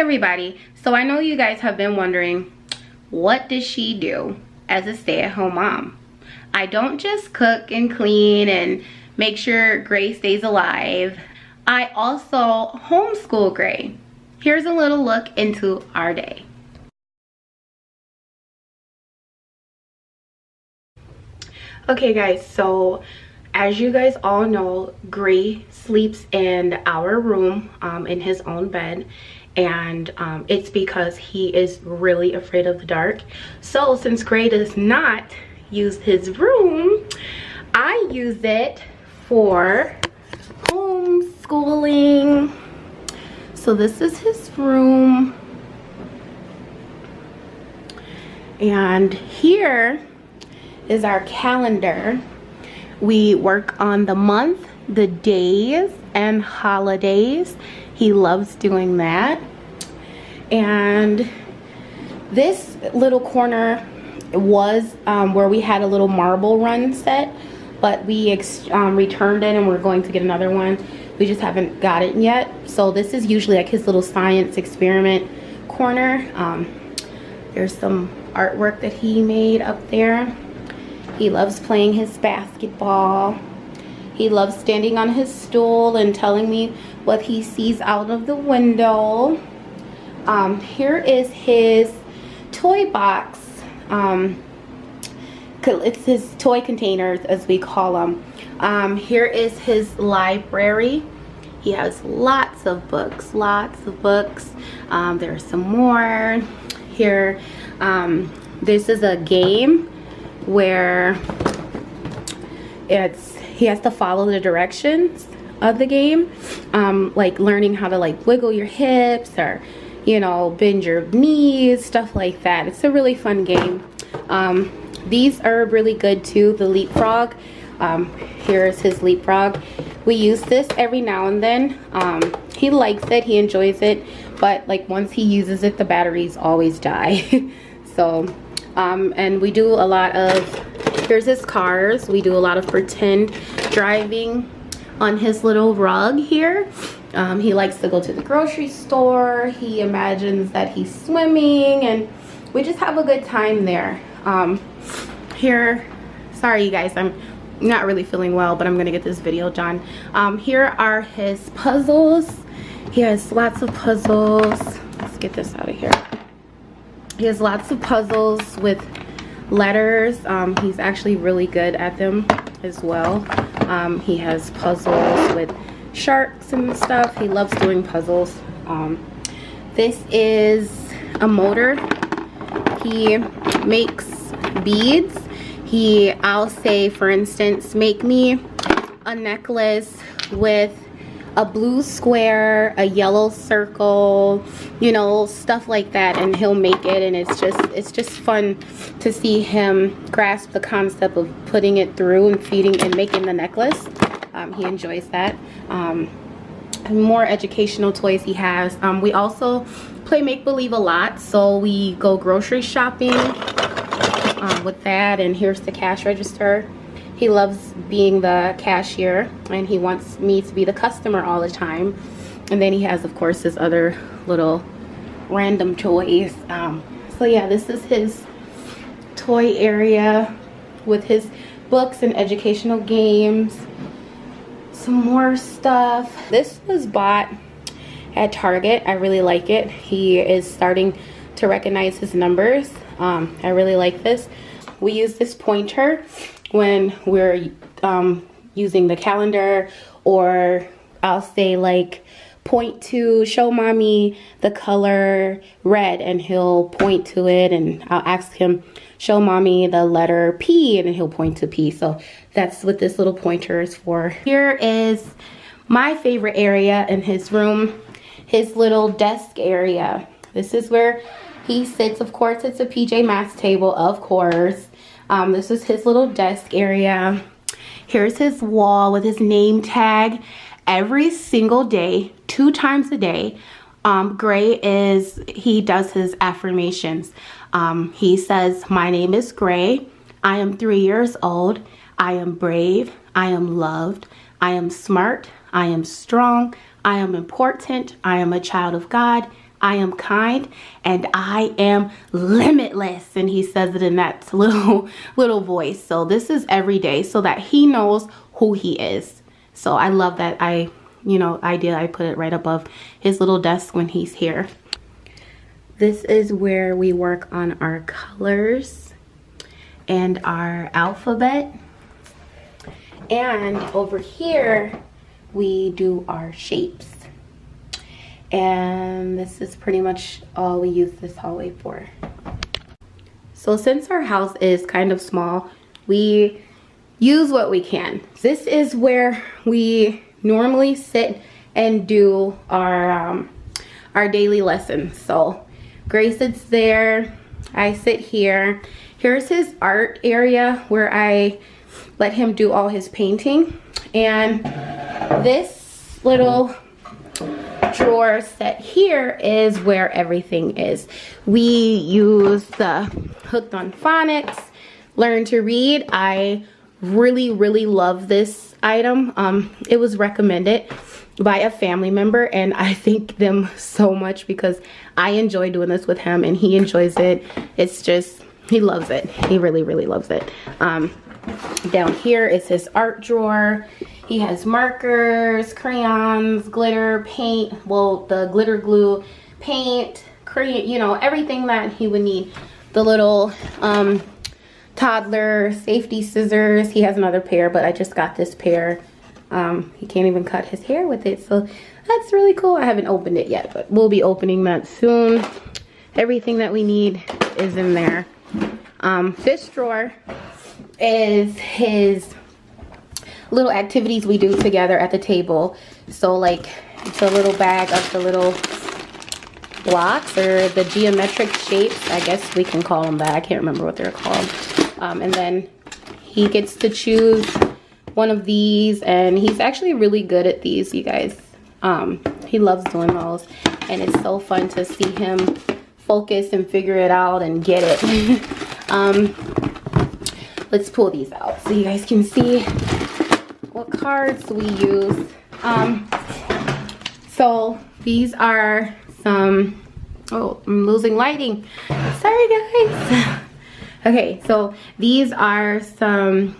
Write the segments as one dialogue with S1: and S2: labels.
S1: everybody. So I know you guys have been wondering, what does she do as a stay-at-home mom? I don't just cook and clean and make sure Gray stays alive. I also homeschool Gray. Here's a little look into our day. Okay guys, so as you guys all know, Gray sleeps in our room in his own bed, and it's because he is really afraid of the dark. So since Gray does not use his room, I use it for homeschooling. So this is his room, and here is our calendar. We work on the month, the days, and holidays. He loves doing that. And this little corner was where we had a little marble run set, but we returned it and we're going to get another one. We just haven't got it yet. So this is usually like his little science experiment corner. There's some artwork that he made up there. He loves playing his basketball. He loves standing on his stool and telling me what he sees out of the window. Here is his toy box. It's his toy containers, as we call them. Here is his library. He has lots of books, there's some more here. This is a game where he has to follow the directions of the game, like learning how to like wiggle your hips, or bend your knees, stuff like that. It's a really fun game. These are really good too, the leapfrog. Here's his leapfrog. We use this every now and then. He likes it, he enjoys it, but like once he uses it, the batteries always die. So and we do a lot of, here's his cars. We do a lot of pretend driving on his little rug here. He likes to go to the grocery store. He imagines that he's swimming, and we just have a good time there. Here, sorry you guys, I'm not really feeling well, but I'm gonna get this video done. Here are his puzzles. He has lots of puzzles. Let's get this out of here. He has lots of puzzles with letters. He's actually really good at them as well. He has puzzles with sharks and stuff. He loves doing puzzles. This is a motor. He makes beads. I'll say, for instance, make me a necklace with a blue square, a yellow circle, stuff like that, and he'll make it, and it's just fun to see him grasp the concept of putting it through and feeding and making the necklace. He enjoys that. More educational toys he has. We also play make-believe a lot, so we go grocery shopping with that. And here's the cash register. He loves being the cashier, and he wants me to be the customer all the time. And then he has, of course, his other little random toys. So yeah, this is his toy area with his books and educational games. Some more stuff. This was bought at Target. I really like it. He is starting to recognize his numbers. I really like this. We use this pointer when we're using the calendar, or I'll say like point to show mommy the color red, and he'll point to it, and I'll ask him show mommy the letter P, and he'll point to P. So that's what this little pointer is for. Here is my favorite area in his room, his little desk area. This is where he sits. Of course, it's a PJ Masks table, of course. This is his little desk area. Here's his wall with his name tag. Every single day, 2 times a day, he does his affirmations. He says, my name is Gray. I am 3 years old. I am brave. I am loved. I am smart. I am strong. I am important. I am a child of God. I am kind, and I am limitless. And he says it in that little voice. So this is every day so that he knows who he is. So I love that. I put it right above his little desk when he's here. This is where we work on our colors and our alphabet. And over here, we do our shapes. And this is pretty much all we use this hallway for. So since our house is kind of small, we use what we can. This is where we normally sit and do our daily lessons. So Grace sits there, I sit here. Here's his art area where I let him do all his painting. And this little drawer set here is where everything is. We use the Hooked on Phonics, Learn to Read. I really love this item. It was recommended by a family member, and I thank them so much because I enjoy doing this with him and he enjoys it. It's just, he loves it. He really loves it. Down here is his art drawer. He has markers, crayons, glitter, paint, well, the glitter glue, paint, crayon, you know, everything that he would need. The little toddler safety scissors. He has another pair, but I just got this pair. He can't even cut his hair with it, so that's really cool. I haven't opened it yet, but we'll be opening that soon. Everything that we need is in there. This drawer is his little activities we do together at the table. So like, it's a little bag of the little blocks or the geometric shapes. I guess we can call them that. I can't remember what they're called. And then he gets to choose one of these, and he's actually really good at these, you guys. He loves doing those, and it's so fun to see him focus and figure it out and get it. Let's pull these out so you guys can see what cards we use. So these are some, oh, I'm losing lighting. Sorry guys. Okay, so these are some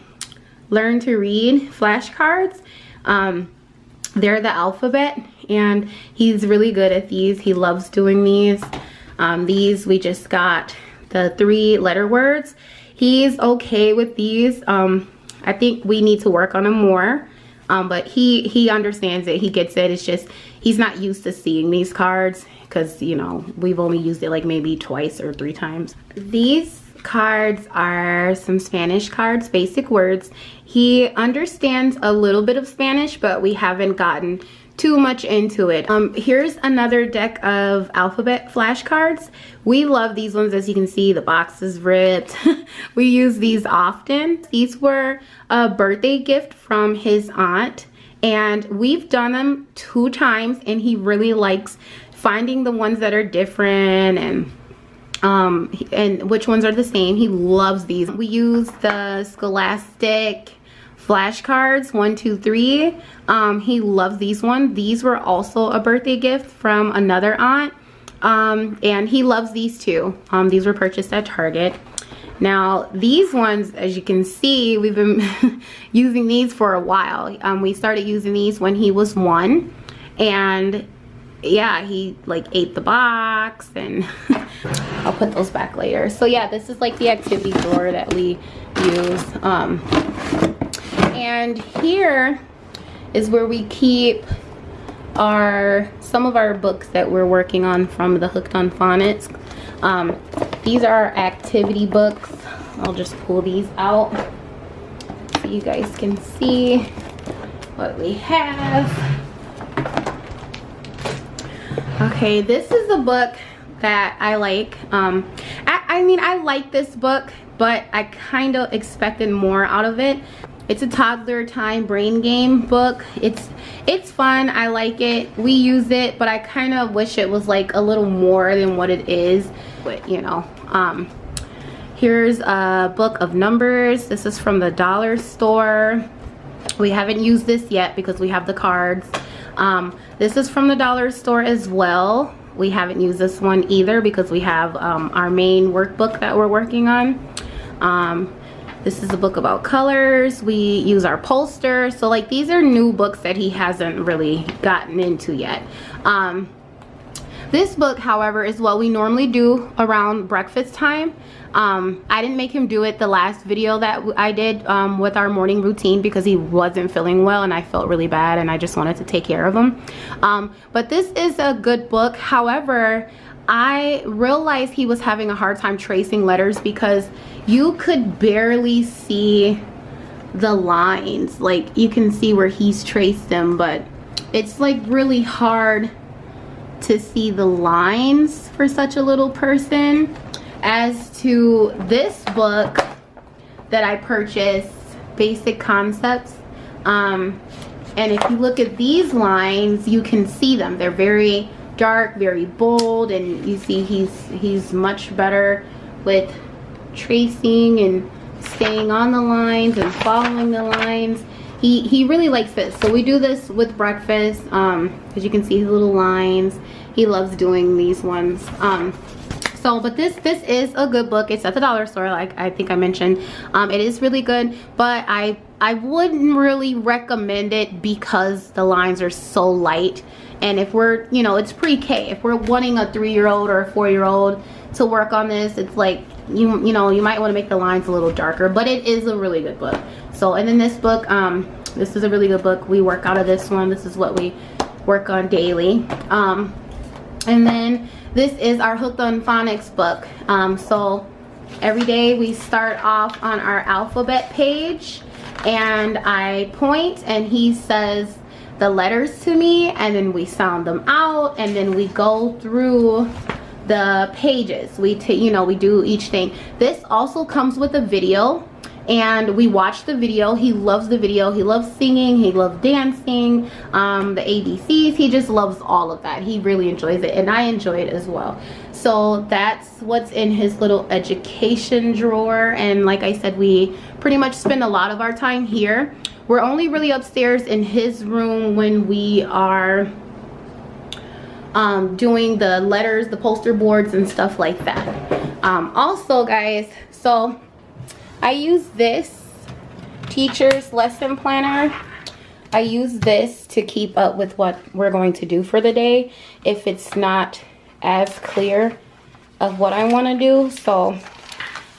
S1: Learn to Read flashcards. They're the alphabet, and he's really good at these. He loves doing these. These we just got the 3-letter words. He's okay with these. I think we need to work on him more, but he understands it. He gets it. It's just he's not used to seeing these cards because, you know, we've only used it like maybe twice or 3 times. These cards are some Spanish cards, basic words. He understands a little bit of Spanish, but we haven't gotten too much into it. Here's another deck of alphabet flashcards. We love these ones. As you can see, the box is ripped. We use these often. These were a birthday gift from his aunt, and we've done them 2 times, and he really likes finding the ones that are different and which ones are the same. He loves these. We use the Scholastic flashcards 1, 2, 3. He loves these ones. These were also a birthday gift from another aunt, and he loves these too. These were purchased at Target. Now these ones, as you can see, we've been using these for a while. We started using these when he was 1, and yeah, he like ate the box, and I'll put those back later. So yeah, this is like the activity drawer that we use. And here is where we keep some of our books that we're working on from the Hooked on Phonics. These are our activity books. I'll just pull these out so you guys can see what we have. Okay, this is a book that I like. I mean, I like this book, but I kind of expected more out of it. It's a toddler time brain game book. It's fun. I like it. We use it, but I kind of wish it was like a little more than what it is. But you know, here's a book of numbers. This is from the dollar store. We haven't used this yet because we have the cards. This is from the dollar store as well. we haven't used this one either because we have our main workbook that we're working on. This is a book about colors. We use our poster. So like these are new books that he hasn't really gotten into yet. This book, however, is what we normally do around breakfast time. I didn't make him do it the last video that I did with our morning routine because he wasn't feeling well and I felt really bad and I just wanted to take care of him. But this is a good book. However, I realized he was having a hard time tracing letters because you could barely see the lines. Like you can see where he's traced them, but it's like really hard to see the lines for such a little person. As to this book that I purchased, Basic Concepts, and if you look at these lines, you can see them. They're very dark, very bold, and you see he's much better with tracing and staying on the lines and following the lines. He really likes this. So we do this with breakfast, as you can see his little lines. He loves doing these ones. But this is a good book. It's at the dollar store, like I think I mentioned. It is really good, but I wouldn't really recommend it because the lines are so light. And if we're, you know, it's pre-K. If we're wanting a 3-year-old or a 4-year-old to work on this, it's like, you know, you might want to make the lines a little darker, but it is a really good book. So, and then this book, this is a really good book. We work out of this one. This is what we work on daily. And then this is our Hooked on Phonics book. So every day we start off on our alphabet page and I point and he says the letters to me and then we sound them out and then we go through the pages. We do each thing. This also comes with a video and we watch the video. He loves the video. He loves singing. He loves dancing, the ABCs. He just loves all of that. He really enjoys it and I enjoy it as well. So that's what's in his little education drawer. And like I said, we pretty much spend a lot of our time here. We're only really upstairs in his room when we are doing the letters, the poster boards and stuff like that. Also guys, so I use this teacher's lesson planner. I use this to keep up with what we're going to do for the day if it's not as clear of what I want to do. So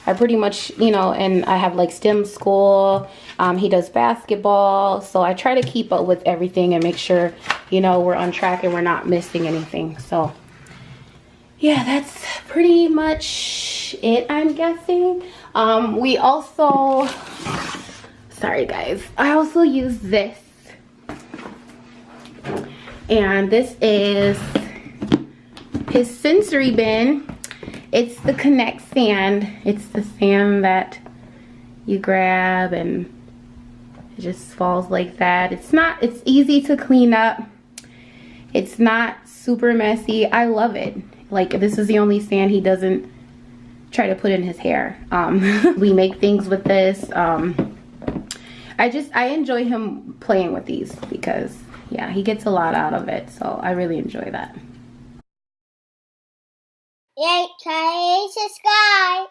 S1: I pretty much, you know, and I have like STEM school. He does basketball. So I try to keep up with everything and make sure, you know, we're on track and we're not missing anything. So yeah, that's pretty much it, I'm guessing. We also, sorry guys, I also use this. And this is his sensory bin. It's the Connect sand. It's the sand that you grab and it just falls like that. It's easy to clean up. It's not super messy. I love it. Like this is the only sand he doesn't try to put in his hair. We make things with this. I enjoy him playing with these because yeah, he gets a lot out of it. So I really enjoy that.
S2: Yay, subscribe.